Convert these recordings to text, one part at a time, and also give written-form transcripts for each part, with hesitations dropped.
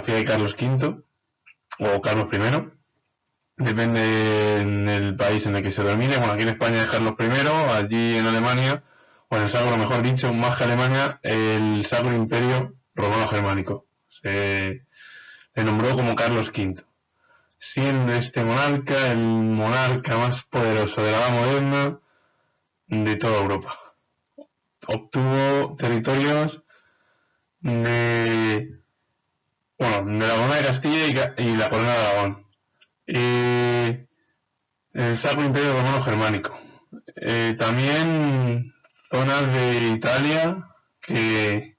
monarquía de Carlos V o Carlos I. Depende del país en el que se domine. Bueno, aquí en España es Carlos I, allí en Alemania, o en el Sacro, mejor dicho, más que Alemania, el Sacro Imperio Romano Germánico. Se le nombró como Carlos V, siendo este monarca el monarca más poderoso de la Edad Moderna de toda Europa. Obtuvo territorios de la Corona de Castilla y la Corona de Aragón. El Sacro Imperio Romano Germánico. También zonas de Italia que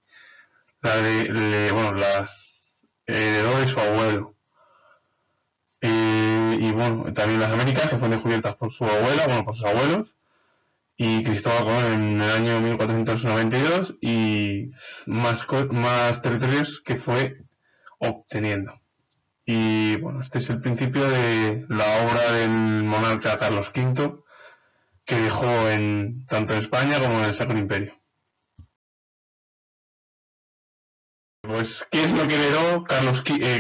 las heredó de su abuelo. También las Américas, que fueron descubiertas por su abuela, por sus abuelos, y Cristóbal Colón en el año 1492, y más territorios que fue obteniendo. Y este es el principio de la obra del monarca Carlos V, que dejó tanto en España como en el Sacro Imperio. Pues, ¿qué es lo que heredó Carlos I de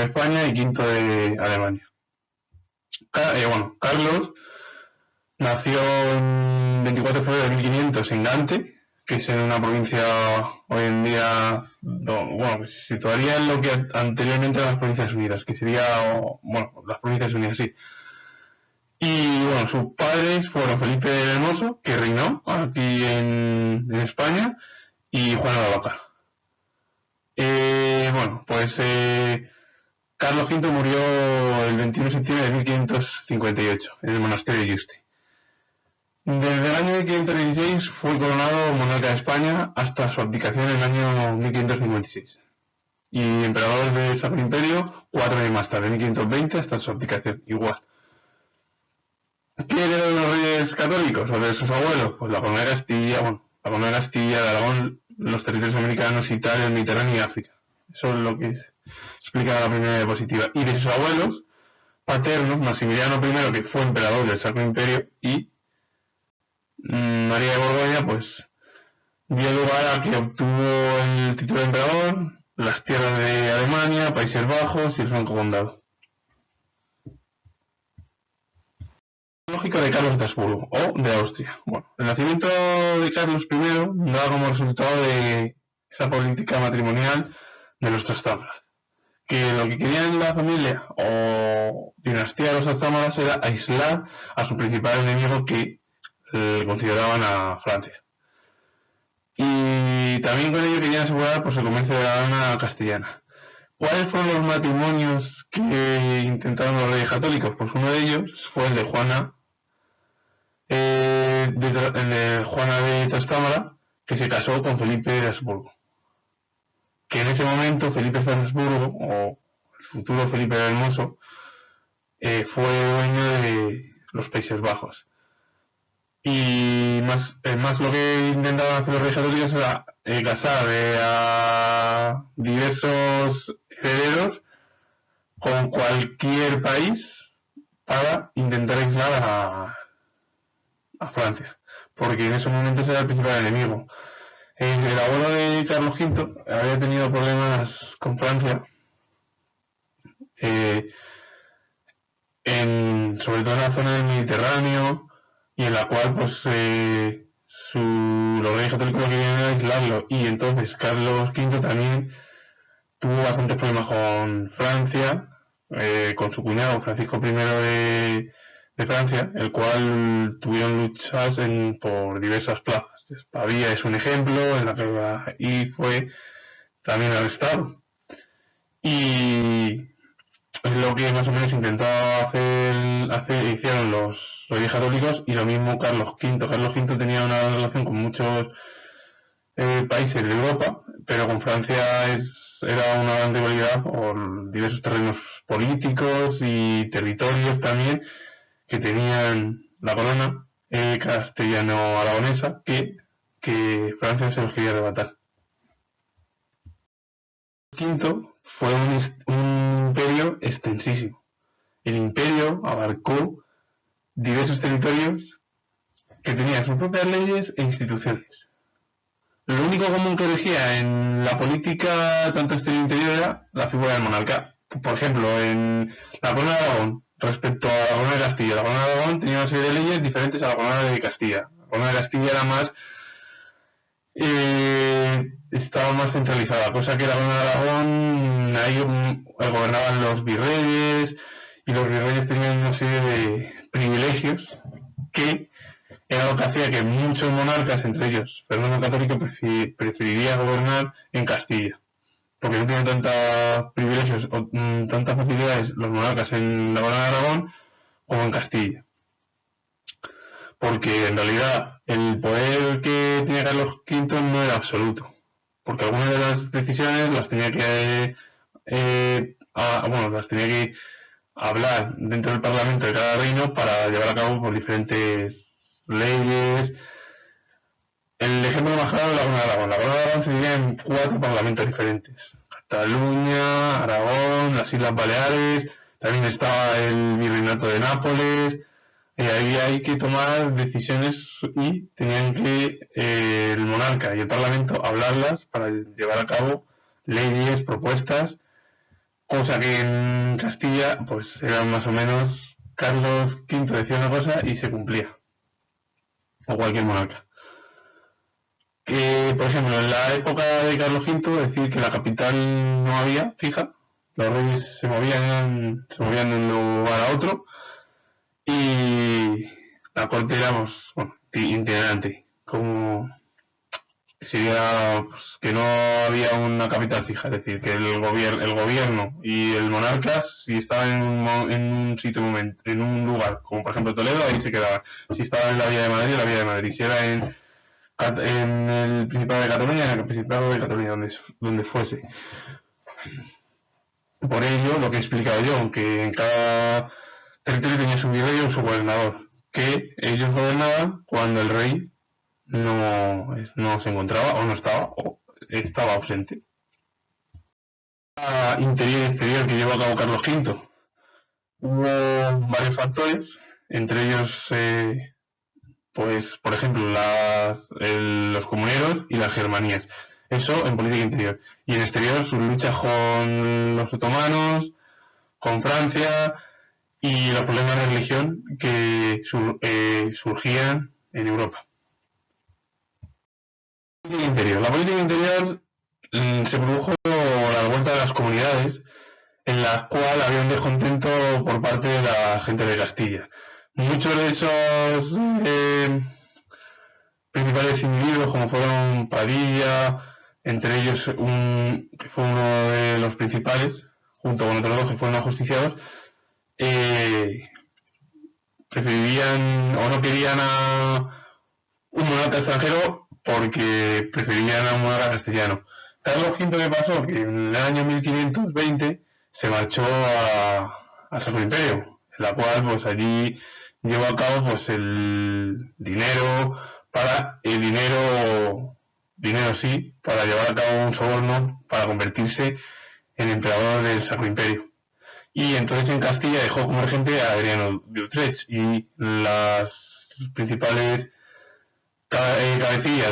España y V de Alemania? Carlos nació el 24 de febrero de 1500 en Gante, que es en una provincia hoy en día, que se situaría en lo que anteriormente eran las Provincias Unidas, que sería, las Provincias Unidas, sí. Y sus padres fueron Felipe el Hermoso, que reinó aquí en España, y Juan de Abacá. Carlos V murió el 21 de septiembre de 1558 en el monasterio de Yuste. Desde el año 1516 fue coronado monarca de España hasta su abdicación en el año 1556. Y emperador del Sacro Imperio 4 años más tarde, en 1520, hasta su abdicación, igual. ¿Qué heredó de los reyes católicos o de sus abuelos? Pues la corona de Castilla, la corona de Castilla, de Aragón, los territorios americanos, Italia, el Mediterráneo y África. Eso es lo que explica la primera diapositiva. Y de sus abuelos paternos, Maximiliano I, que fue emperador del Sacro Imperio, y María de Borgoña, pues dio lugar a que obtuvo el título de emperador, las tierras de Alemania, Países Bajos y el Franco Condado. Lógico de Carlos de Habsburgo o de Austria. El nacimiento de Carlos I da como resultado de esa política matrimonial de los Trastámaras, que lo que querían la familia o dinastía de los Trastámaras era aislar a su principal enemigo, que consideraban a Francia. Y también con ello querían asegurar el comercio de la lana castellana. ¿Cuáles fueron los matrimonios que intentaron los reyes católicos? Pues uno de ellos fue el de Juana de Trastámara, que se casó con Felipe de Habsburgo. Que en ese momento Felipe de Habsburgo, o el futuro Felipe el Hermoso, fue dueño de los Países Bajos. Y más lo que intentaban hacer los reyes católicos era casar a diversos herederos con cualquier país para intentar aislar a Francia, porque en esos momentos era el principal enemigo. El abuelo de Carlos V había tenido problemas con Francia, sobre todo en la zona del Mediterráneo, y en la cual los reyes católicos no querían aislarlo, y entonces Carlos V también tuvo bastantes problemas con Francia, con su cuñado Francisco I de Francia, el cual tuvieron luchas por diversas plazas. Pavía es un ejemplo en la que fue también arrestado, y es lo que más o menos intentaba hicieron los reyes católicos, y lo mismo Carlos V. Carlos V tenía una relación con muchos países de Europa, pero con Francia era una gran rivalidad por diversos terrenos políticos y territorios también que tenían la corona castellano-aragonesa, que Francia se los quería arrebatar. V fue un imperio extensísimo. El imperio abarcó diversos territorios que tenían sus propias leyes e instituciones. Lo único común que regía en la política, tanto exterior e interior, era la figura del monarca. Por ejemplo, en la corona de Aragón, respecto a la corona de Castilla, la corona de Aragón tenía una serie de leyes diferentes a la corona de Castilla. La corona de Castilla era más, estaba más centralizada, cosa que la corona de Aragón, ahí gobernaban los virreyes, y los virreyes tenían una serie de privilegios que era lo que hacía que muchos monarcas, entre ellos Fernando el Católico, preferiría gobernar en Castilla, porque no tenían tantos privilegios o tantas facilidades los monarcas en la corona de Aragón como en Castilla. Porque en realidad el poder que tenía Carlos V no era absoluto, porque algunas de las decisiones las tenía que las tenía que hablar dentro del Parlamento de cada reino para llevar a cabo por diferentes leyes. El ejemplo más claro es la Corona de Aragón. La Corona de Aragón se divide en 4 parlamentos diferentes: Cataluña, Aragón, las Islas Baleares, también estaba el Virreinato de Nápoles, y ahí hay que tomar decisiones y tenían que el monarca y el parlamento hablarlas para llevar a cabo leyes, propuestas, cosa que en Castilla pues era más o menos Carlos V decía una cosa y se cumplía, o cualquier monarca. Que, por ejemplo, en la época de Carlos V, decir que la capital no había fija, los reyes se movían de un lugar a otro, y la corte era, itinerante, como sería pues, que no había una capital fija, es decir, que el gobierno y el monarca, si estaban en un sitio, en un lugar, como por ejemplo Toledo, ahí se quedaban. Si estaban en la Villa de Madrid, si era en el Principado de Cataluña, en el Principado de Cataluña, donde fuese. Por ello, lo que he explicado yo, aunque en cada territorio tenía su virrey o su gobernador, que ellos gobernaban cuando el rey no se encontraba o no estaba o estaba ausente. Interior y exterior que llevó a cabo Carlos V. Hubo varios factores, entre ellos, pues, por ejemplo, los comuneros y las germanías. Eso en política interior. Y en exterior, sus luchas con los otomanos, con Francia y los problemas de religión que surgían en Europa. La política interior se produjo la revuelta de las comunidades, en la cual había un descontento por parte de la gente de Castilla. Muchos de esos principales individuos, como fueron Padilla, entre ellos que fue uno de los principales, junto con otros 2 que fueron ajusticiados, preferirían o no querían a un monarca extranjero porque preferían a un monarca castellano. Carlos V, ¿qué pasó? Que en el año 1520 se marchó al Sacro Imperio, en la cual pues allí llevó a cabo pues el dinero para llevar a cabo un soborno para convertirse en emperador del Sacro Imperio. Y entonces en Castilla dejó como regente a Adriano de Utrecht, y las principales cabecillas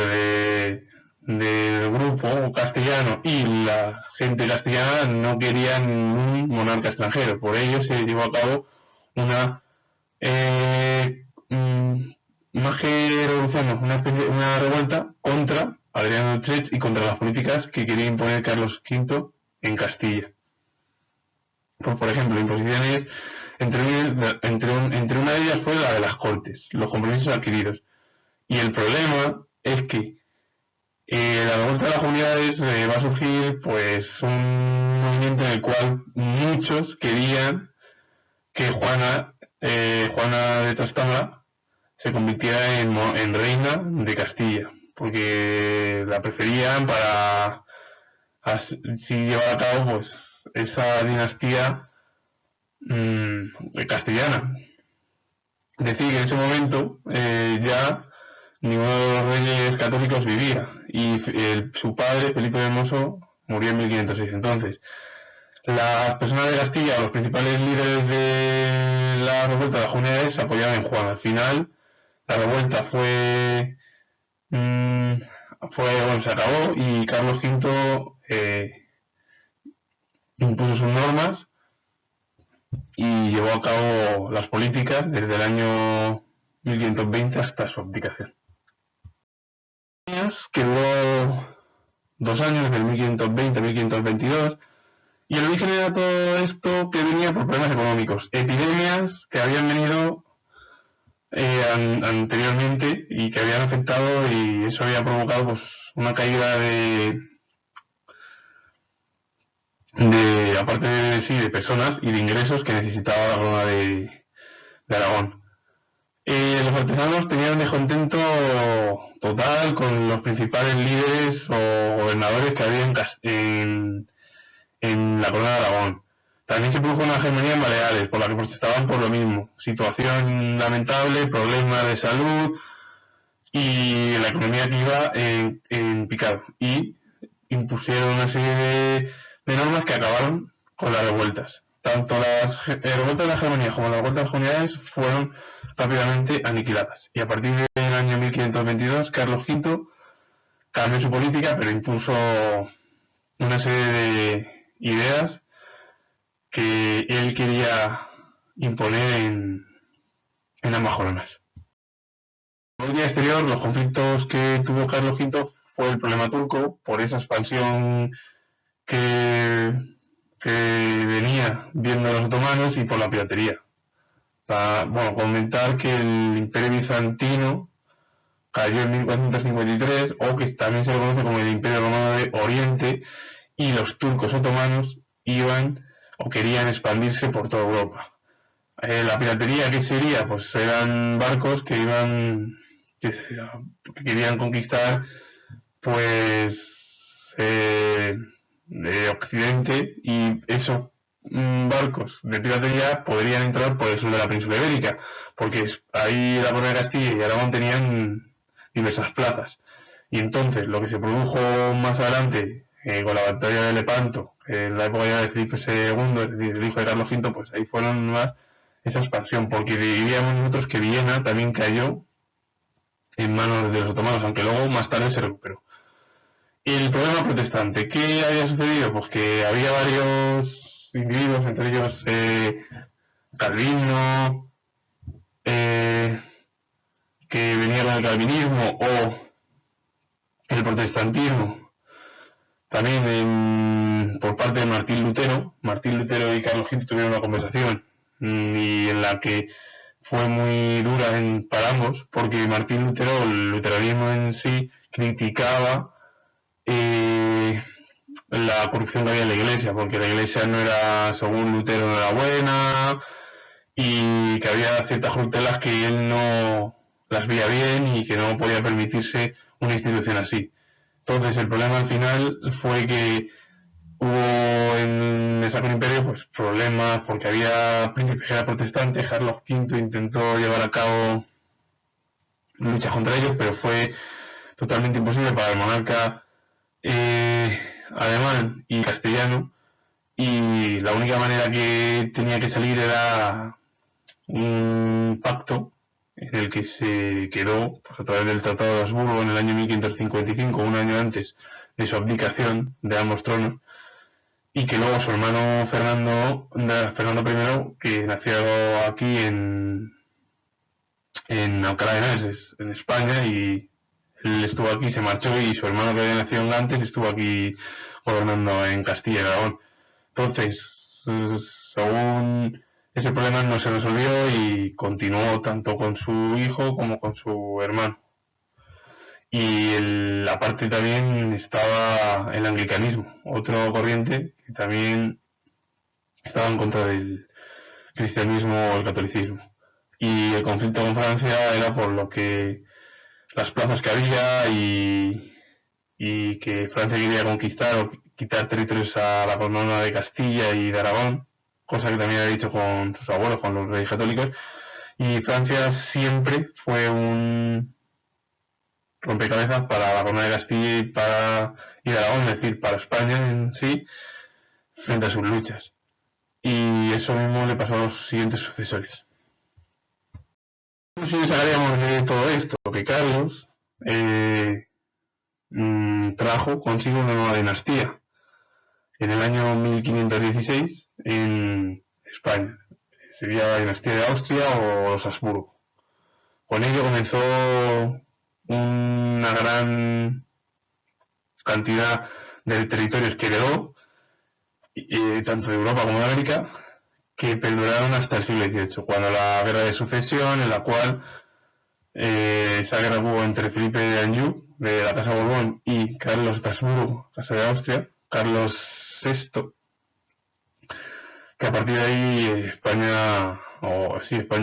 del grupo castellano y la gente castellana no querían un monarca extranjero. Por ello se llevó a cabo una más que revolución, una revuelta contra Adriano de Utrecht y contra las políticas que quería imponer Carlos V en Castilla. Pues, por ejemplo, imposiciones, entre una de ellas fue la de las Cortes, los compromisos adquiridos. Y el problema es que la revuelta de las comunidades va a surgir pues un movimiento en el cual muchos querían que Juana de Trastámara se convirtiera en reina de Castilla, porque la preferían para así llevar a cabo pues esa dinastía castellana. Decir que en ese momento ya ninguno de los reyes católicos vivía, y su padre, Felipe el Hermoso, murió en 1506. Entonces, las personas de Castilla, los principales líderes de la revuelta de las comunidades, se apoyaban en Juan. Al final, la revuelta fue se acabó y Carlos V impuso sus normas y llevó a cabo las políticas desde el año 1520 hasta su abdicación. Que duró 2 años, del 1520 a 1522, y el origen era todo esto que venía por problemas económicos, epidemias que habían venido anteriormente y que habían afectado, y eso había provocado pues una caída aparte de personas y de ingresos que necesitaba la corona de Aragón. Los artesanos tenían un descontento total con los principales líderes o gobernadores que había en la corona de Aragón. También se produjo una hegemonía en Baleares, por la que protestaban por lo mismo. Situación lamentable, problemas de salud y la economía que iba en picado. Y impusieron una serie de normas que acabaron con las revueltas. Tanto las revueltas de la hegemonía como las revueltas de las comunidades fueron rápidamente aniquiladas. Y a partir del año 1522, Carlos V cambió su política, pero impuso una serie de ideas que él quería imponer en ambas coronas. En la política exterior, los conflictos que tuvo Carlos V fue el problema turco, por esa expansión que venía viendo los otomanos, y por la piratería. Comentar que el Imperio Bizantino cayó en 1453, o que también se le conoce como el Imperio Romano de Oriente, y los turcos otomanos iban o querían expandirse por toda Europa. La piratería, ¿qué sería? Pues eran barcos que querían conquistar pues de Occidente, y esos barcos de piratería podrían entrar por el sur de la península ibérica, porque ahí la corona de Castilla y Aragón tenían diversas plazas. Y entonces lo que se produjo más adelante con la batalla de Lepanto, en la época ya de Felipe II, el hijo de Carlos V, pues ahí fueron más esa expansión, porque diríamos nosotros que Viena también cayó en manos de los otomanos, aunque luego más tarde se recuperó. El problema protestante, ¿qué había sucedido? Pues que había varios individuos, entre ellos Calvino, que venía con el calvinismo, o el protestantismo, también por parte de Martín Lutero. Martín Lutero y Carlos V tuvieron una conversación y en la que fue muy dura para ambos, porque Martín Lutero, el luteranismo en sí, criticaba la corrupción que había en la iglesia, porque la iglesia no era, según Lutero, no era buena, y que había ciertas corruptelas que él no las veía bien y que no podía permitirse una institución así. Entonces el problema al final fue que hubo en el Sacro Imperio pues problemas, porque había príncipes que eran protestantes. Carlos V intentó llevar a cabo luchas contra ellos, pero fue totalmente imposible para el monarca alemán y castellano, y la única manera que tenía que salir era un pacto en el que se quedó pues, a través del Tratado de Habsburgo en el año 1555, un año antes de su abdicación de ambos tronos, y que luego su hermano Fernando I, que nació aquí en Alcalá de Henares, en España, y él estuvo aquí, se marchó, y su hermano, que había nacido antes, estuvo aquí gobernando en Castilla y Aragón. Entonces, según ese problema no se resolvió, y continuó tanto con su hijo como con su hermano. Y aparte también estaba el anglicanismo, otro corriente que también estaba en contra del cristianismo o el catolicismo. Y el conflicto con Francia era por lo que las plazas que había, y que Francia quería conquistar o quitar territorios a la corona de Castilla y de Aragón, cosa que también había dicho con sus abuelos, con los reyes católicos. Y Francia siempre fue un rompecabezas para la corona de Castilla y de Aragón, es decir, para España en sí, frente a sus luchas. Y eso mismo le pasó a los siguientes sucesores. Si sacaríamos de todo esto que Carlos trajo consigo una nueva dinastía en el año 1516 en España. Sería la dinastía de Austria o los Habsburgo. Con ello comenzó una gran cantidad de territorios que heredó, tanto de Europa como de América, que perduraron hasta el siglo XVIII, cuando la guerra de sucesión, en la cual esa guerra hubo entre Felipe de Anjou, de la Casa Borbón, y Carlos de Habsburgo, Casa de Austria, Carlos VI, que a partir de ahí España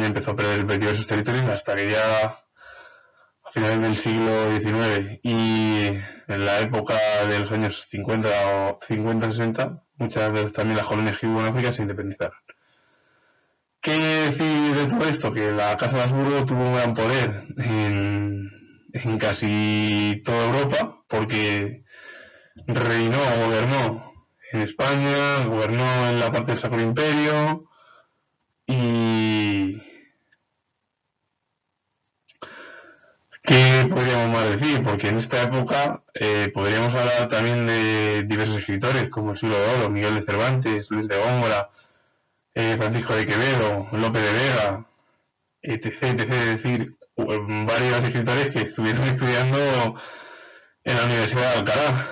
empezó a perder diversos territorios hasta que ya a finales del siglo XIX y en la época de los años 50 o 50-60, muchas de también las colonias que hubo en África se independizaron. ¿Qué decir de todo esto? Que la Casa de Habsburgo tuvo un gran poder en casi toda Europa, porque gobernó en España, gobernó en la parte del Sacro Imperio y... ¿Qué podríamos más decir? Porque en esta época podríamos hablar también de diversos escritores como el Siglo de Oro, Miguel de Cervantes, Luis de Góngora, Francisco de Quevedo, Lope de Vega, etc. Es decir, varios escritores que estuvieron estudiando en la Universidad de Alcalá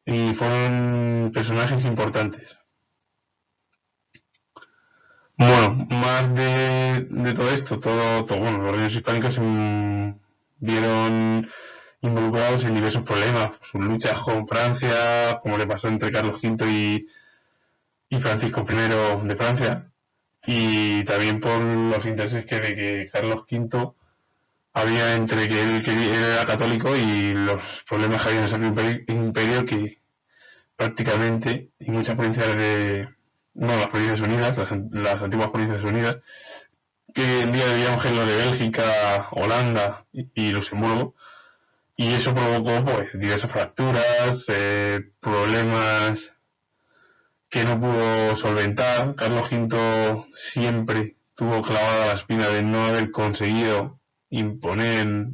y fueron personajes importantes. Bueno, más de todo esto, bueno, los reinos hispánicos se vieron involucrados en diversos problemas, sus luchas con Francia, como le pasó entre Carlos V y Francisco I de Francia, y también por los intereses de que Carlos V había entre que él era católico y los problemas que había en el Sacro Imperio, que prácticamente en muchas provincias las Provincias Unidas, las antiguas Provincias Unidas, que hoy en día debíamos en lo de Bélgica, Holanda y Luxemburgo, y eso provocó pues diversas fracturas, problemas que no pudo solventar. Carlos V siempre tuvo clavada la espina de no haber conseguido imponer,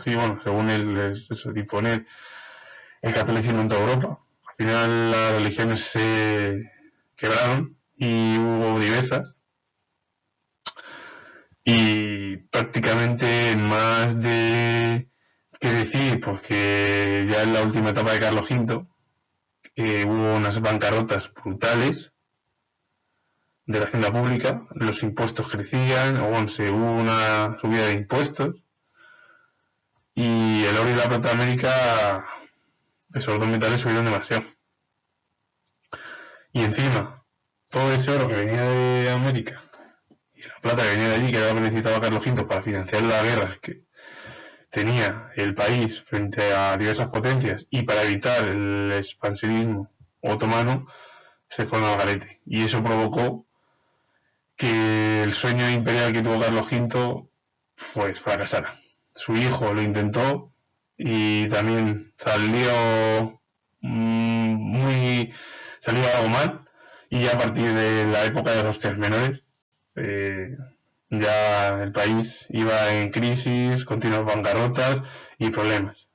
según él, imponer el catolicismo en toda Europa. Al final las religiones se quebraron y hubo diversas, y prácticamente más de que decir, pues que ya en la última etapa de Carlos V hubo unas bancarrotas brutales de la hacienda pública, los impuestos crecían, hubo una subida de impuestos, y el oro y la plata de América, esos dos metales subieron demasiado. Y encima, todo ese oro que venía de América y la plata que venía de allí, que era lo que necesitaba Carlos V para financiar las guerras que tenía el país frente a diversas potencias y para evitar el expansionismo otomano, se fueron al garete. Y eso provocó que el sueño imperial que tuvo Carlos V pues fracasara. Su hijo lo intentó y también salió algo mal, y a partir de la época de los Hostias Menores ya el país iba en crisis, continuas bancarrotas y problemas.